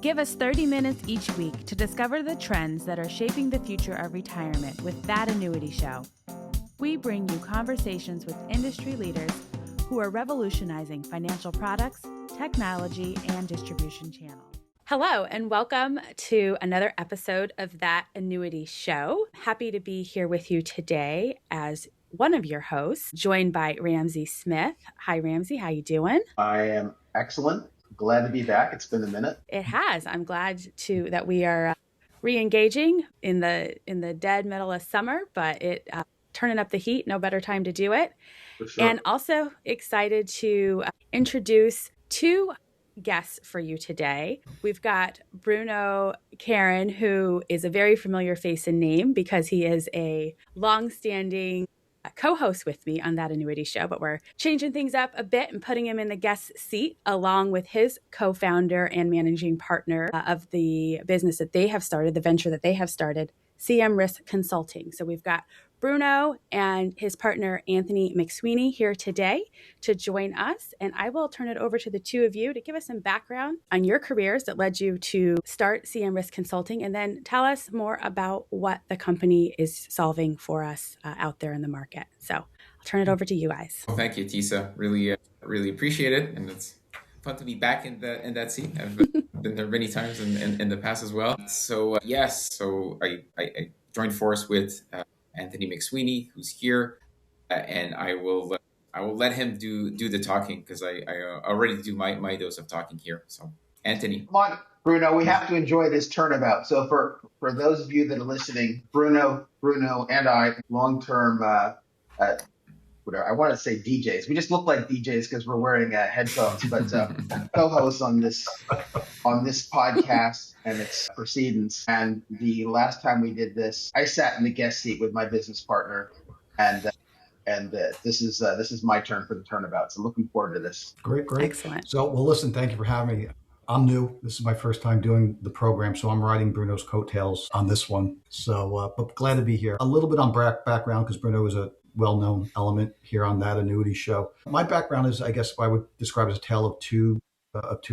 Give us 30 minutes each week to discover the trends that are shaping the future of retirement with That Annuity Show. We bring you conversations with industry leaders who are revolutionizing financial products, technology, and distribution channels. Hello, and welcome to another episode of That Annuity Show. Happy to be here with you today as one of your hosts, joined by Ramsey Smith. Hi, Ramsey. How you doing? I am excellent. Glad to be back. It's been a minute. It has. I'm glad that we are re-engaging in the dead middle of summer, but turning up the heat, no better time to do it. For sure. And also excited to introduce two guests for you today. We've got Bruno Caron, who is a very familiar face and name because he is a long-standing co-host with me on That Annuity Show, but we're changing things up a bit and putting him in the guest seat along with his co-founder and managing partner of the business that they have started, the venture that they have started, CM Risk Consulting. So we've got Bruno and his partner, Anthony McSwieney, here today to join us. And I will turn it over to the two of you to give us some background on your careers that led you to start CM Risk Consulting, and then tell us more about what the company is solving for us out there in the market. So I'll turn it over to you guys. Well, thank you, Tisa. Really appreciate it. And it's fun to be back in that seat. I've been there many times in the past as well. So I joined force with Anthony McSwieney, who's here, and I will let him do the talking because I already do my dose of talking here. So, Anthony. Come on, Bruno, we have to enjoy this turnabout. So for those of you that are listening, Bruno and I, long-term, whatever, I want to say DJs. We just look like DJs because we're wearing headphones, but co-hosts on this podcast and its proceedings. And the last time we did this, I sat in the guest seat with my business partner, and this is my turn for the turnabout. So looking forward to this. Great. Excellent. So, well, listen, thank you for having me. I'm new. This is my first time doing the program, so I'm riding Bruno's coattails on this one. So, but glad to be here. A little bit on background because Bruno is a well-known element here on That Annuity Show. My background is, I guess, I would describe as a tale of two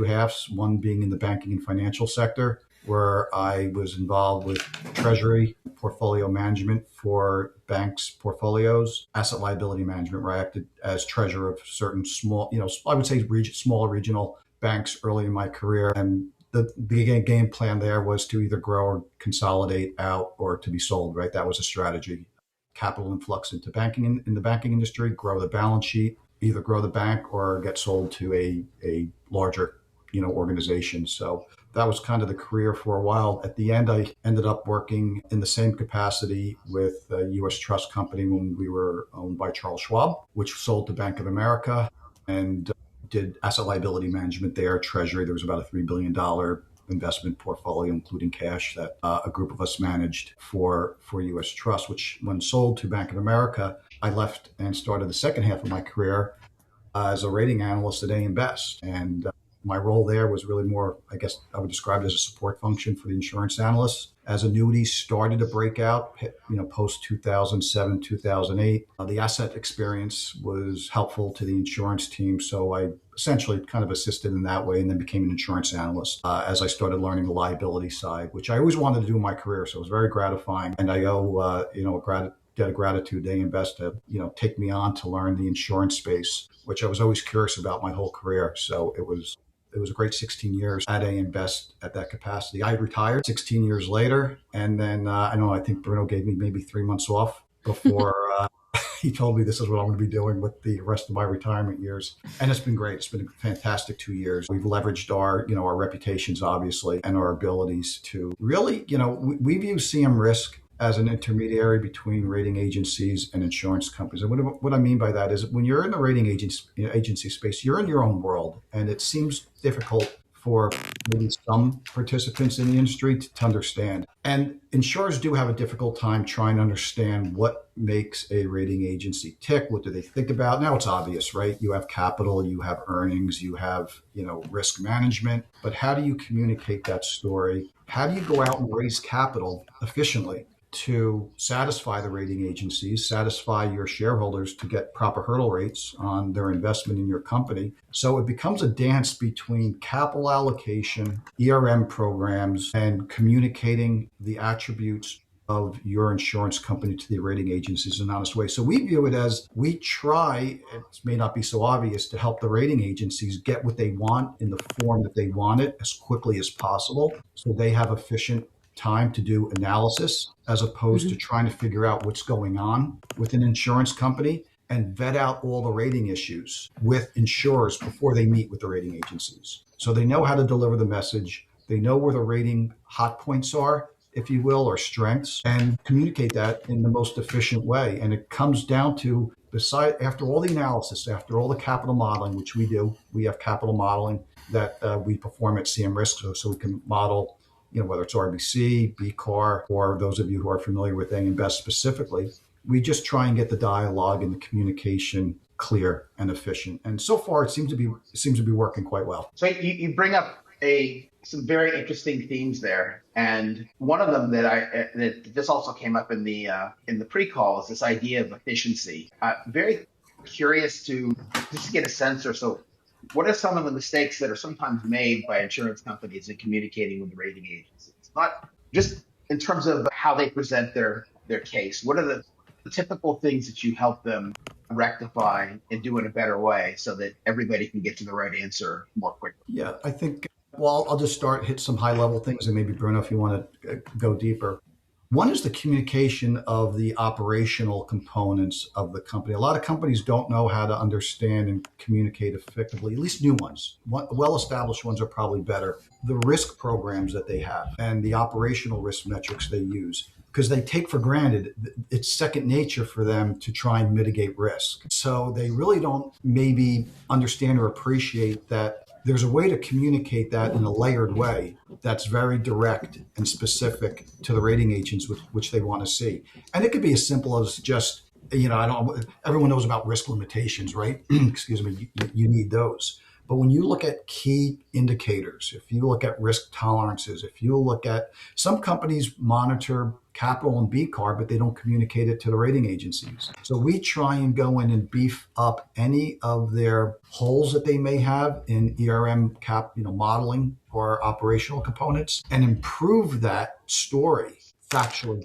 halves. One being in the banking and financial sector, where I was involved with treasury, portfolio management for banks' portfolios, asset liability management, where I acted as treasurer of certain small, I would say smaller regional banks early in my career. And the game plan there was to either grow or consolidate out or to be sold, right? That was a strategy. Capital influx into banking in the banking industry, grow the balance sheet, either grow the bank or get sold to a larger, organization. So that was kind of the career for a while. At the end, I ended up working in the same capacity with a U.S. Trust company when we were owned by Charles Schwab, which sold to Bank of America, and did asset liability management there, treasury. There was about a $3 billion investment portfolio, including cash, that a group of us managed for U.S. Trust, which when sold to Bank of America, I left and started the second half of my career as a rating analyst at AM Best. And my role there was really more, I guess I would describe it as a support function for the insurance analysts. As annuities started to break out, post 2007, 2008, the asset experience was helpful to the insurance team. So I essentially kind of assisted in that way and then became an insurance analyst as I started learning the liability side, which I always wanted to do in my career. So it was very gratifying. And I owe, a debt of gratitude to AM Best to, take me on to learn the insurance space, which I was always curious about my whole career. So it was a great 16 years at AM Best at that capacity. I retired 16 years later. And then I think Bruno gave me maybe 3 months off before he told me this is what I'm going to be doing with the rest of my retirement years. And it's been great. It's been a fantastic 2 years. We've leveraged our reputations, obviously, and our abilities to really, we view CM Risk as an intermediary between rating agencies and insurance companies. And what I mean by that is when you're in the rating agency space, you're in your own world. And it seems difficult for maybe some participants in the industry to understand. And insurers do have a difficult time trying to understand what makes a rating agency tick. What do they think about? Now it's obvious, right? You have capital, you have earnings, you have, risk management. But how do you communicate that story? How do you go out and raise capital efficiently? to satisfy the rating agencies, satisfy your shareholders to get proper hurdle rates on their investment in your company. So it becomes a dance between capital allocation, ERM programs, and communicating the attributes of your insurance company to the rating agencies in an honest way. So we view it as we try, it may not be so obvious, to help the rating agencies get what they want in the form that they want it as quickly as possible so they have efficient time to do analysis as opposed to trying to figure out what's going on with an insurance company and vet out all the rating issues with insurers before they meet with the rating agencies. So they know how to deliver the message. They know where the rating hot points are, if you will, or strengths, and communicate that in the most efficient way. And it comes down to, after all the analysis, after all the capital modeling, which we do, we have capital modeling that we perform at CM Risk, so we can model, whether it's RBC, BCAR, or those of you who are familiar with AM Best specifically. We just try and get the dialogue and the communication clear and efficient. And so far, it seems to be working quite well. So you bring up some very interesting themes there, and one of them that this also came up in the pre-call is this idea of efficiency. Very curious to just get a sense or so. What are some of the mistakes that are sometimes made by insurance companies in communicating with the rating agencies? Not just in terms of how they present their case. What are the typical things that you help them rectify and do in a better way so that everybody can get to the right answer more quickly? Yeah, I think, well, I'll just hit some high level things, and maybe Bruno, if you want to go deeper. One is the communication of the operational components of the company. A lot of companies don't know how to understand and communicate effectively, at least new ones. Well-established ones are probably better. The risk programs that they have and the operational risk metrics they use, because they take for granted it's second nature for them to try and mitigate risk. So they really don't maybe understand or appreciate that there's a way to communicate that in a layered way that's very direct and specific to the rating agents which they want to see. And it could be as simple as just, everyone knows about risk limitations, right? Excuse me, you need those. But when you look at key indicators, if you look at risk tolerances, if you look at, some companies monitor capital and BCAR, but they don't communicate it to the rating agencies. So we try and go in and beef up any of their holes that they may have in ERM modeling or operational components and improve that story.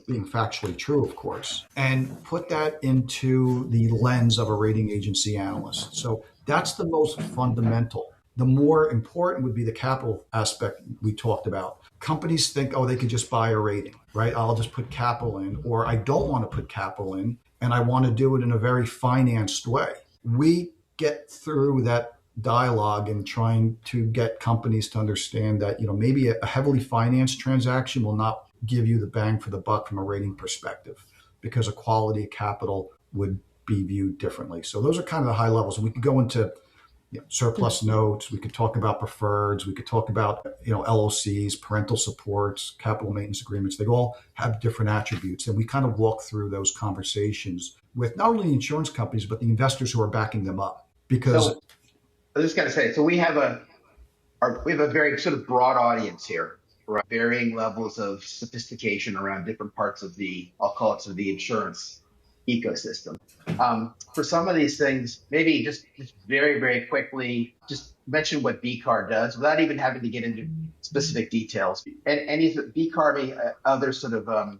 Being factually true, of course, and put that into the lens of a rating agency analyst. So that's the most fundamental. The more important would be the capital aspect we talked about. Companies think, they could just buy a rating, right? I'll just put capital in, or I don't want to put capital in, and I want to do it in a very financed way. We get through that dialogue and trying to get companies to understand that, maybe a heavily financed transaction will not give you the bang for the buck from a rating perspective because a quality of capital would be viewed differently. So those are kind of the high levels. We could go into surplus notes. We could talk about preferreds. We could talk about LOCs, parental supports, capital maintenance agreements. They all have different attributes. And we kind of walk through those conversations with not only insurance companies, but the investors who are backing them up. Because I was just going to say, so we have a very sort of broad audience here. Right. Varying levels of sophistication around different parts of I'll call it the insurance ecosystem. For some of these things, maybe just very, very quickly, just mention what BCAR does without even having to get into specific details. And any BCAR, other sort of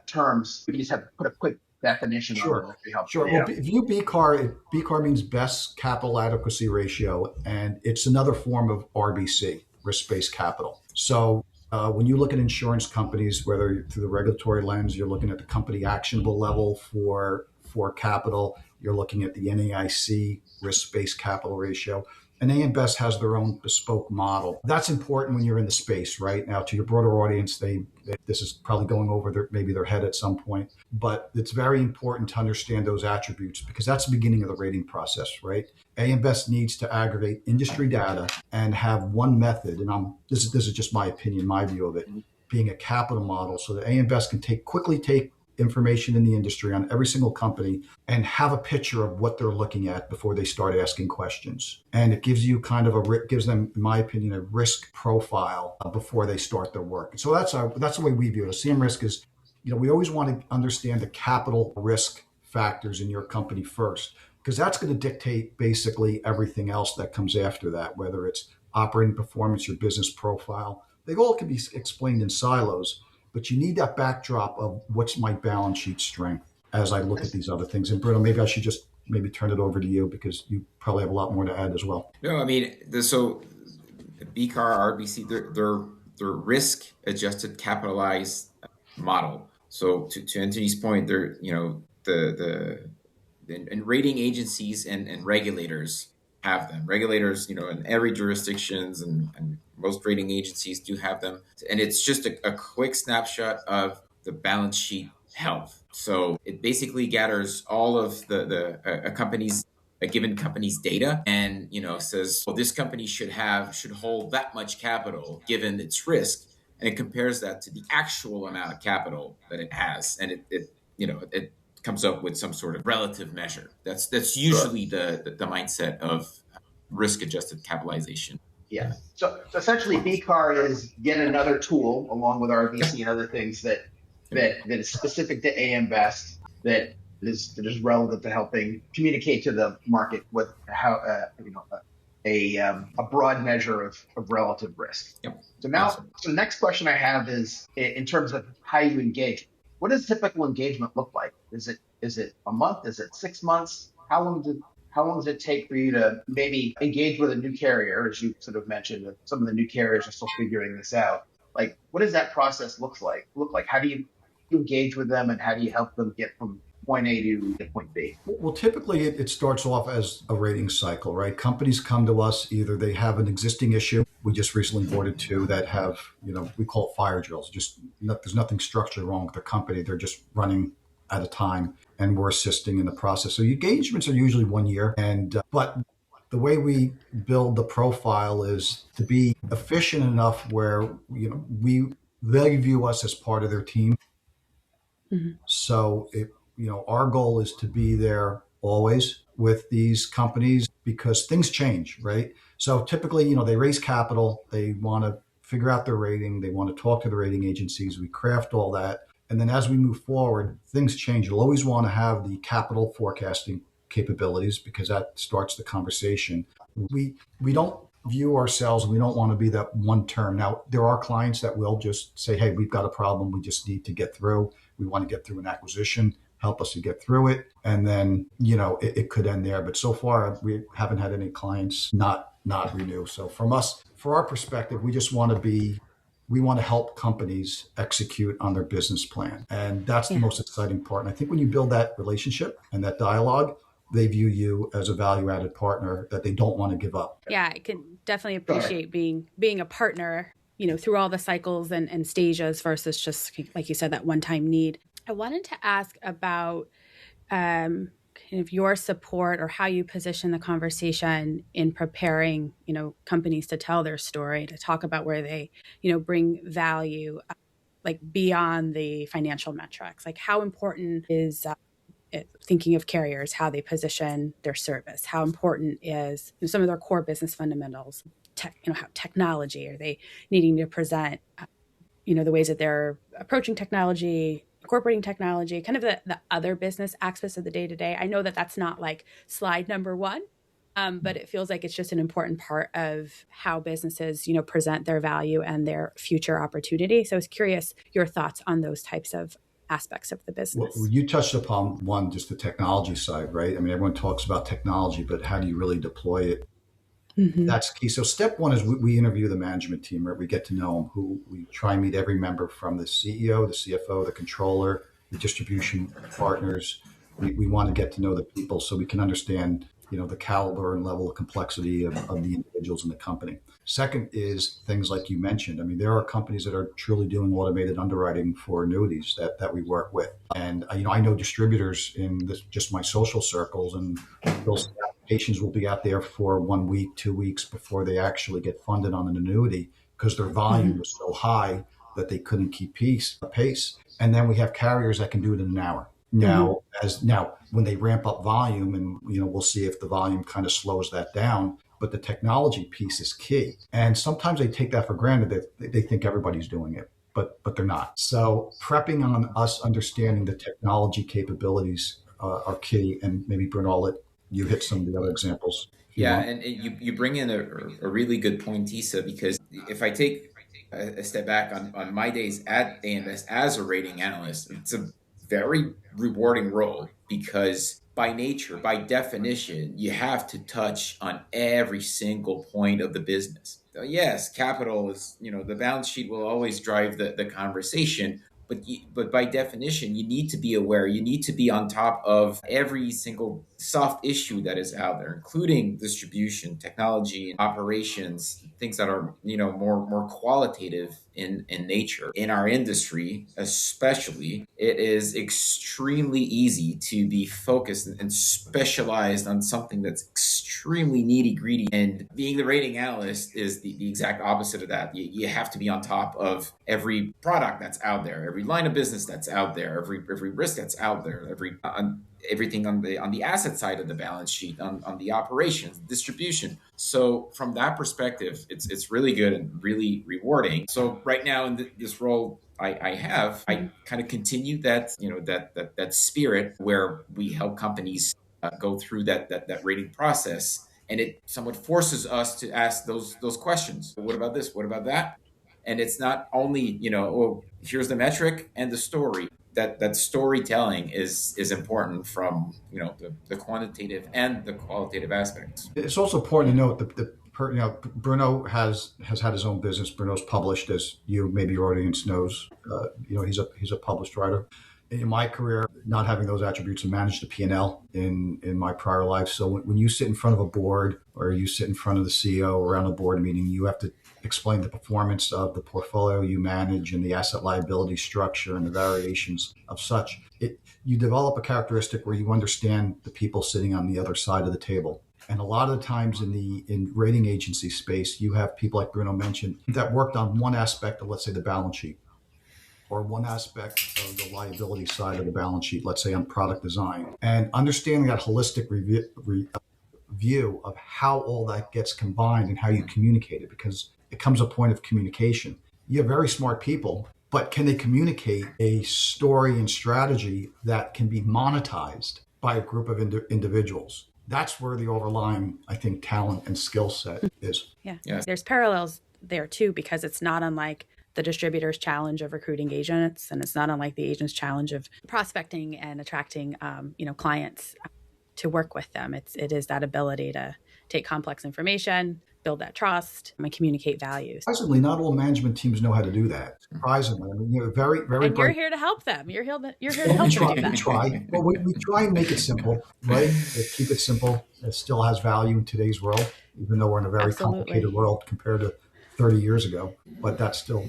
terms, we just have to put a quick definition on it. Sure. Yeah. Well, if you BCAR means best capital adequacy ratio, and it's another form of RBC, risk-based capital. So when you look at insurance companies, whether through the regulatory lens, you're looking at the company actionable level for capital, you're looking at the NAIC risk-based capital ratio, and AM Best has their own bespoke model. That's important when you're in the space, right? Now, to your broader audience, this is probably going over maybe their head at some point, but it's very important to understand those attributes because that's the beginning of the rating process, right? AM Best needs to aggregate industry data and have one method, and this is just my opinion, my view of it, being a capital model, so that AM Best can quickly take information in the industry on every single company and have a picture of what they're looking at before they start asking questions. And it gives you gives them, in my opinion, a risk profile before they start their work. So that's the way we view it. CM Risk is we always want to understand the capital risk factors in your company first, because that's going to dictate basically everything else that comes after that, whether it's operating performance, your business profile. They all can be explained in silos, but you need that backdrop of what's my balance sheet strength as I look at these other things. And Bruno, maybe I should just maybe turn it over to you because you probably have a lot more to add as well. No, I mean, so BCAR, RBC, they're risk adjusted capitalized model. So to Anthony's point, they're, and rating agencies and regulators have them. Regulators, in every jurisdictions and most rating agencies do have them. And it's just a quick snapshot of the balance sheet health. So it basically gathers all of a given company's data and, says, well, this company should hold that much capital given its risk. And it compares that to the actual amount of capital that it has. And it comes up with some sort of relative measure. That's usually the mindset of risk-adjusted capitalization. Yeah. So essentially, BCAR is yet another tool, along with RBC and other things that is specific to AM Best, that is relevant to helping communicate to the market with how a broad measure of relative risk. Yep. So the next question I have is in terms of how you engage. What does typical engagement look like? Is it a month? Is it 6 months? How long does it take for you to maybe engage with a new carrier, as you sort of mentioned, that some of the new carriers are still figuring this out? Like, what does that process look like? How do you engage with them, and how do you help them get from point A to point B? Well, typically it starts off as a rating cycle, right? Companies come to us, either they have an existing issue. We just recently boarded two that have, we call it fire drills. There's nothing structurally wrong with the company. They're just running at a time, and we're assisting in the process. So engagements are usually 1 year, but the way we build the profile is to be efficient enough where they view us as part of their team. Mm-hmm. So our goal is to be there always with these companies because things change, right? So typically, they raise capital, they want to figure out their rating, they want to talk to the rating agencies, we craft all that. And then as we move forward, things change. You'll always want to have the capital forecasting capabilities because that starts the conversation. We don't view ourselves, we don't want to be that one term. Now, there are clients that will just say, hey, we've got a problem, we just need to get through. We want to get through an acquisition, help us to get through it. And then, it could end there. But so far, we haven't had any clients not renew. So from our perspective, we just want to help companies execute on their business plan. And that's the most exciting part. And I think when you build that relationship and that dialogue, they view you as a value-added partner that they don't want to give up. Yeah, I can definitely appreciate being a partner, through all the cycles and stages versus just, like you said, that one-time need. I wanted to ask about kind of your support or how you position the conversation in preparing, companies to tell their story, to talk about where they, bring value, like beyond the financial metrics. Like, how important is thinking of carriers, how they position their service? How important is some of their core business fundamentals? How technology, are they needing to present, the ways that they're approaching technology, incorporating technology, kind of the other business aspects of the day-to-day. I know that that's not like slide number one, but it feels like it's just an important part of how businesses, present their value and their future opportunity. So I was curious your thoughts on those types of aspects of the business. Well, you touched upon one, just the technology side, right? I mean, everyone talks about technology, but how do you really deploy it? Mm-hmm. That's key. So step one is we interview the management team, right? We get to know them, who we try and meet every member from the CEO, the CFO, the controller, the distribution partners. We want to get to know the people so we can understand, the caliber and level of complexity of the individuals in the company. Second is things like you mentioned. I mean, there are companies that are truly doing automated underwriting for annuities that we work with. And, I know distributors in just my social circles, and those applications will be out there for 1 week, 2 weeks before they actually get funded on an annuity because their volume was so high that they couldn't keep pace. And then we have carriers that can do it in an hour. Now, when they ramp up volume, and we'll see if the volume kind of slows that down, but the technology piece is key. And sometimes they take that for granted, that they think everybody's doing it. but they're not. So prepping on us understanding the technology capabilities are key. And maybe Bruno, I'll let you hit some of the other examples. Yeah, and you bring in a really good point, Tisa, because if I take a step back on my days at AMS as a rating analyst, it's a very rewarding role because by nature, by definition, you have to touch on every single point of the business. So yes, capital is, the balance sheet will always drive the conversation, but by definition, you need to be aware. You need to be on top of every single soft issue that is out there, including distribution, technology, operations, things that are more qualitative in nature. In our industry, especially, it is extremely easy to be focused and specialized on something that's extremely nitty gritty. And being the rating analyst is the exact opposite of that. You have to be on top of every product that's out there, every line of business that's out there, every risk that's out there, everything on the asset side of the balance sheet, on the operations, distribution. So from that perspective, it's really good and really rewarding. So right now in this role I kind of continue that that spirit where we help companies go through that rating process, and it somewhat forces us to ask those questions. What about this? What about that? And it's not only here's the metric and the story. That storytelling is important from the quantitative and the qualitative aspects. It's also important to note that Bruno has had his own business. Bruno's published, as maybe your audience knows. He's a published writer. In my career, not having those attributes, and managed the P&L in my prior life. So when you sit in front of a board or you sit in front of the CEO around a board meeting, you have to explain the performance of the portfolio you manage and the asset liability structure and the variations of such. You develop a characteristic where you understand the people sitting on the other side of the table. And a lot of the times in rating agency space, you have people like Bruno mentioned that worked on one aspect of, let's say, the balance sheet, or one aspect of the liability side of the balance sheet, let's say on product design. And understanding that holistic view of how all that gets combined and how you communicate it, because it comes a point of communication. You have very smart people, but can they communicate a story and strategy that can be monetized by a group of individuals? That's where the overlying, I think, talent and skill set is. Yeah. Yes. There's parallels there too, because it's not unlike the distributor's challenge of recruiting agents, and it's not unlike the agent's challenge of prospecting and attracting, clients to work with them. It is that ability to take complex information, build that trust, and communicate values. Surprisingly, not all management teams know how to do that. Surprisingly, I mean, very, very. And you're here to help them. You're here to help them do that. We try. Well, we try and make it simple, right? Keep it simple. It still has value in today's world, even though we're in a very complicated world compared to 30 years ago. But that still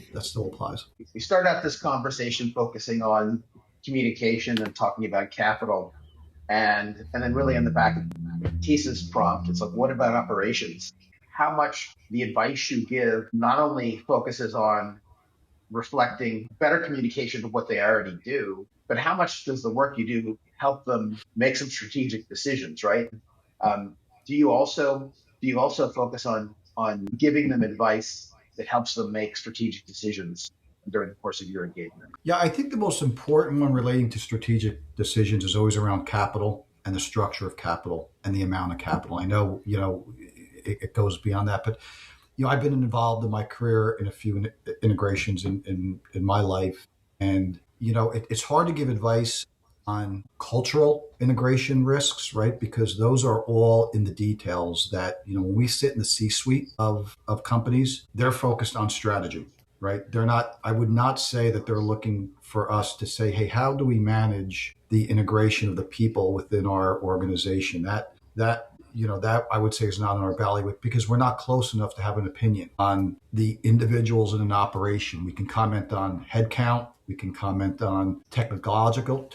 applies. We started out this conversation focusing on communication and talking about capital, and then really in the back of Tisa's prompt, it's like, what about operations? How much the advice you give not only focuses on reflecting better communication of what they already do, but how much does the work you do help them make some strategic decisions, right? Do you also focus on giving them advice that helps them make strategic decisions during the course of your engagement? Yeah, I think the most important one relating to strategic decisions is always around capital and the structure of capital and the amount of capital. I know, it goes beyond that, but I've been involved in my career in a few integrations in my life, and it's hard to give advice on cultural integration risks, right? Because those are all in the details that, when we sit in the C-suite of companies, they're focused on strategy, right? I would not say that they're looking for us to say, hey, how do we manage the integration of the people within our organization? That I would say is not in our bailiwick, because we're not close enough to have an opinion on the individuals in an operation. We can comment on headcount. We can comment on technological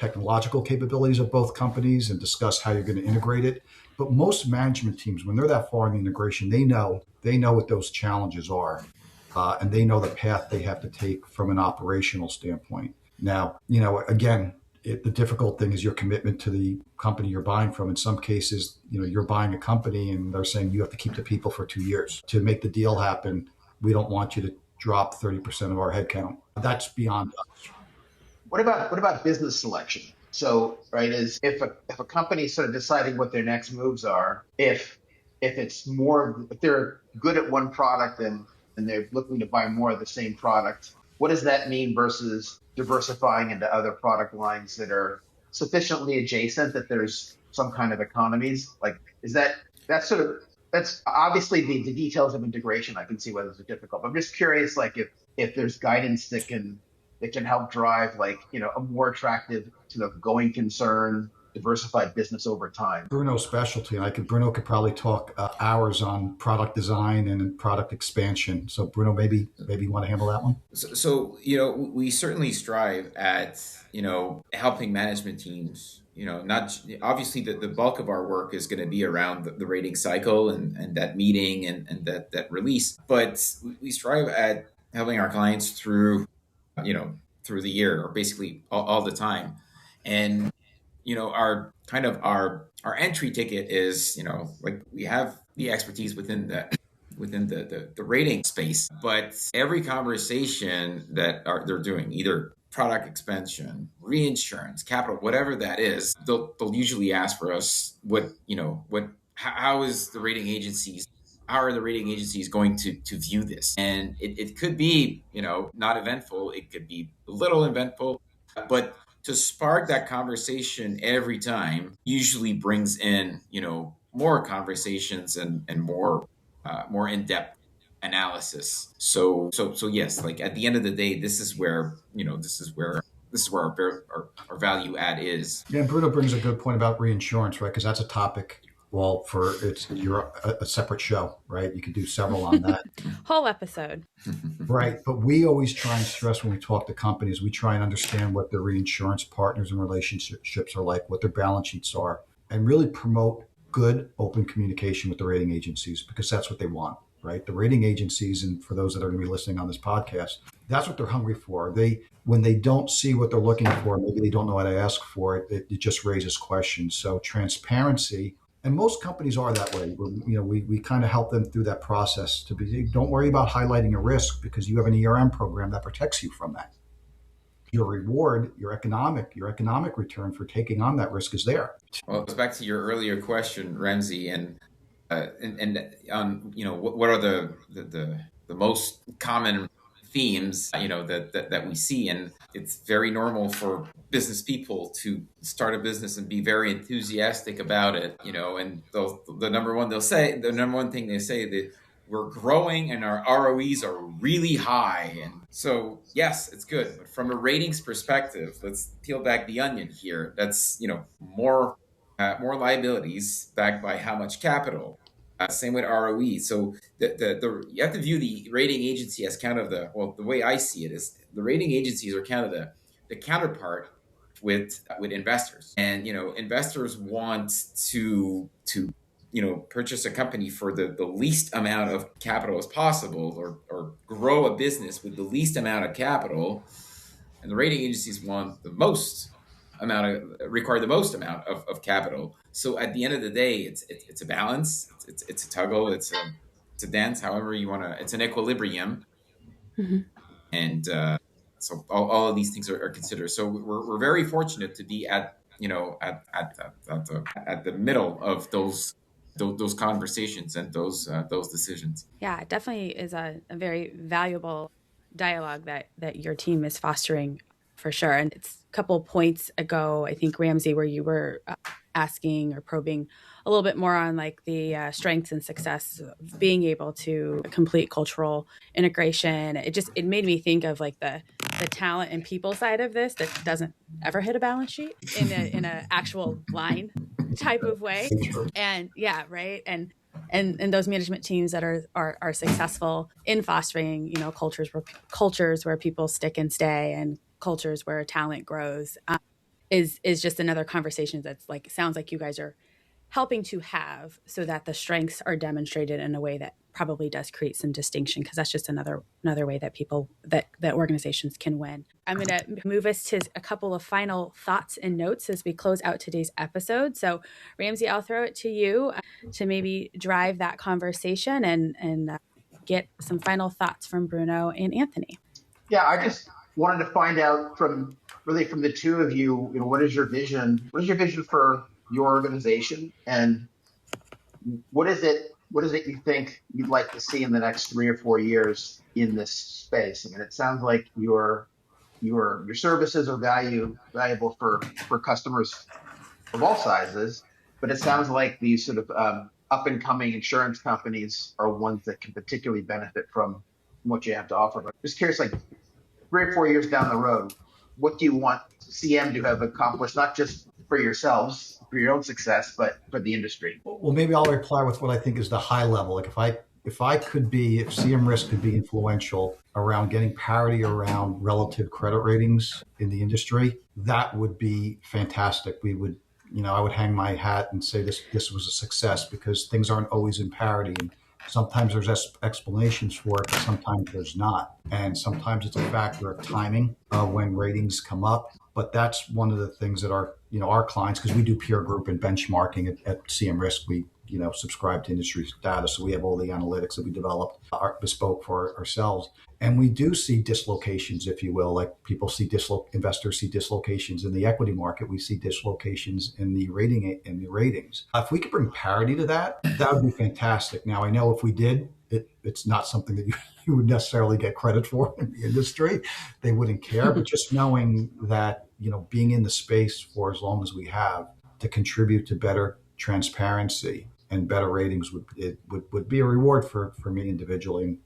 capabilities of both companies and discuss how you're going to integrate it. But most management teams, when they're that far in the integration, they know what those challenges are, and they know the path they have to take from an operational standpoint. Now, again, the difficult thing is your commitment to the company you're buying from. In some cases, you're buying a company and they're saying you have to keep the people for 2 years to make the deal happen. We don't want you to drop 30% of our headcount. That's beyond us. What about business selection? So, right, is if a company's sort of deciding what their next moves are, if they're good at one product and they're looking to buy more of the same product, what does that mean versus diversifying into other product lines that are sufficiently adjacent that there's some kind of economies? Like, is that's obviously the details of integration. I can see why those are difficult. But I'm just curious, like if there's guidance that can help drive a more attractive sort of going concern, diversified business over time. Bruno's specialty, and Bruno could probably talk hours on product design and product expansion. So Bruno, maybe you want to handle that one. So we certainly strive at helping management teams. Not obviously the bulk of our work is going to be around the rating cycle and that meeting and that release, but we strive at helping our clients through the year, or basically all the time. And our entry ticket is like we have the expertise within the rating space, but every conversation that they're doing, either product expansion, reinsurance, capital, whatever that is, they'll usually ask for us how is the rating agencies, how are the rating agencies going to view this? And it could be, not eventful. It could be a little eventful, but to spark that conversation every time usually brings in, more conversations and more in-depth analysis. So yes, like at the end of the day, this is where our value add is. Yeah, and Bruno brings a good point about reinsurance, right? Because that's a topic. Well, you're a separate show, right? You could do several on that. Whole episode. Right. But we always try and stress when we talk to companies, we try and understand what their reinsurance partners and relationships are like, what their balance sheets are, and really promote good open communication with the rating agencies, because that's what they want, right? The rating agencies, and for those that are going to be listening on this podcast, that's what they're hungry for. When they don't see what they're looking for, maybe they don't know how to ask for it, it just raises questions. So transparency. And most companies are that way. We kind of help them through that process don't worry about highlighting a risk, because you have an ERM program that protects you from that. Your reward, your economic return for taking on that risk is there. Well, it goes back to your earlier question, Ramsey, and what are the most common themes that we see. And it's very normal for business people to start a business and be very enthusiastic about it, and the number one thing they say that we're growing and our ROEs are really high. And so yes, it's good, but from a ratings perspective, let's peel back the onion here. That's more liabilities backed by how much capital. Same with ROE. So you have to view the rating agency as kind of the way I see it is the rating agencies are kind of the counterpart with investors. And investors want to purchase a company for the least amount of capital as possible, or grow a business with the least amount of capital. And the rating agencies want require the most amount of capital. So at the end of the day, it's a balance. It's a toggle. It's a dance. However you want to. It's an equilibrium. Mm-hmm. And so all of these things are considered. So we're very fortunate to be at the middle of those conversations and those decisions. Yeah, it definitely is a very valuable dialogue that your team is fostering, for sure. And it's a couple points ago, I think, Ramsey, where you were asking or probing a little bit more on like the strengths and success of being able to complete cultural integration. It made me think of like the talent and people side of this that doesn't ever hit a balance sheet in a actual line type of way. And yeah, right. And those management teams that are successful in fostering, cultures where people stick and stay, and cultures where talent grows, is just another conversation that's like, sounds like you guys are helping to have, so that the strengths are demonstrated in a way that probably does create some distinction, because that's just another way that that organizations can win. I'm going to move us to a couple of final thoughts and notes as we close out today's episode. So Ramsey, I'll throw it to you to maybe drive that conversation and get some final thoughts from Bruno and Anthony. Yeah, I just wanted to find out from the two of you, what is your vision? What is your vision for your organization, and what is it you think you'd like to see in the next 3 or 4 years in this space? I mean, it sounds like your services are valuable for customers of all sizes, but it sounds like these sort of up and coming insurance companies are ones that can particularly benefit from what you have to offer. But just curious, like 3 or 4 years down the road, what do you want CM to have accomplished, not just for yourselves, for your own success, but for the industry? Well, maybe I'll reply with what I think is the high level. Like if CM Risk could be influential around getting parity around relative credit ratings in the industry, that would be fantastic. I would hang my hat and say this was a success, because things aren't always in parity. And sometimes there's explanations for it, but sometimes there's not. And sometimes it's a factor of timing when ratings come up. But that's one of the things that our clients, because we do peer group and benchmarking at CM Risk, we subscribe to industry data. So we have all the analytics that we developed are bespoke for ourselves. And we do see dislocations, if you will, like investors see dislocations in the equity market. We see dislocations in the ratings. If we could bring parity to that would be fantastic. Now, I know if we did, it's not something that you would necessarily get credit for in the industry. They wouldn't care. But just knowing that, being in the space for as long as we have to contribute to better transparency and better ratings would be a reward for me individually.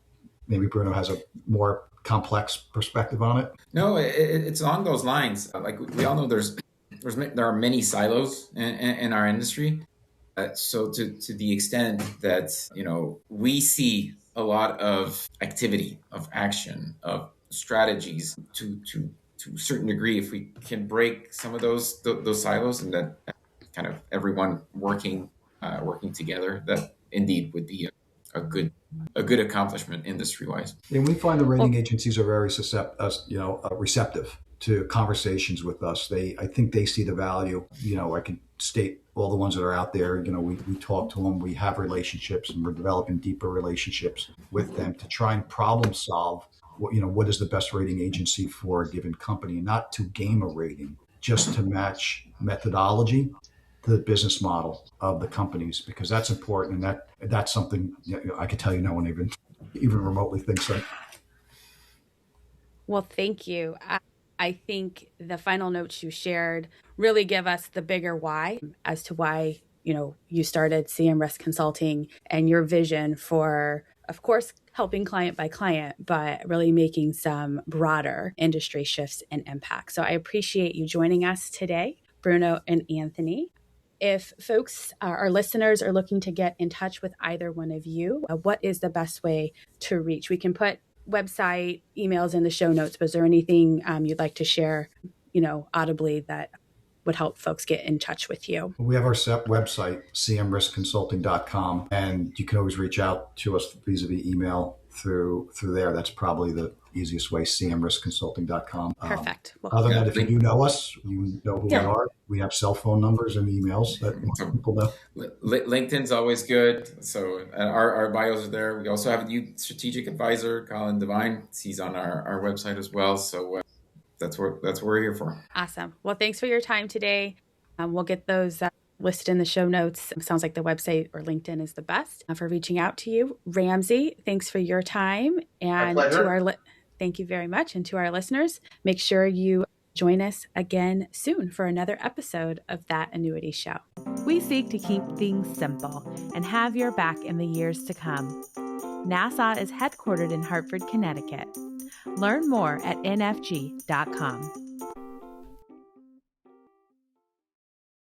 Maybe Bruno has a more complex perspective on it. No, it's along those lines. Like we all know, there are many silos in our industry. So to the extent that we see a lot of activity, of action, of strategies to a certain degree, if we can break some of those silos, and that kind of everyone working together, that indeed would be a good accomplishment industry-wise. And we find the rating agencies are very receptive to conversations with us. I think they see the value. I can state all the ones that are out there. We talk to them. We have relationships, and we're developing deeper relationships with them to try and problem solve. What is the best rating agency for a given company? Not to game a rating, just to match methodology to the business model of the companies, because that's important, and that's something I can tell no one even remotely thinks that. Well, thank you. I think the final notes you shared really give us the bigger why as to why you started CM Risk Consulting, and your vision for, of course, helping client by client, but really making some broader industry shifts and impact. So I appreciate you joining us today, Bruno and Anthony. If folks, our listeners, are looking to get in touch with either one of you, what is the best way to reach? We can put website, emails in the show notes, but is there anything you'd like to share, audibly that would help folks get in touch with you? We have our website, cmriskconsulting.com, and you can always reach out to us vis-a-vis email through there. That's probably the easiest way, cmriskconsulting.com. Perfect. Other than that, if you do know us, you know who we are. We have cell phone numbers and emails that people know. LinkedIn's always good. So our bios are there. We also have a new strategic advisor, Colin Devine. He's on our website as well. So that's what we're here for. Awesome. Well, thanks for your time today. We'll get those listed in the show notes. It sounds like the website or LinkedIn is the best for reaching out to you. Ramsey, thanks for your time. And thank you very much. And to our listeners, make sure you join us again soon for another episode of That Annuity Show. We seek to keep things simple and have your back in the years to come. Nassau is headquartered in Hartford, Connecticut. Learn more at nfg.com.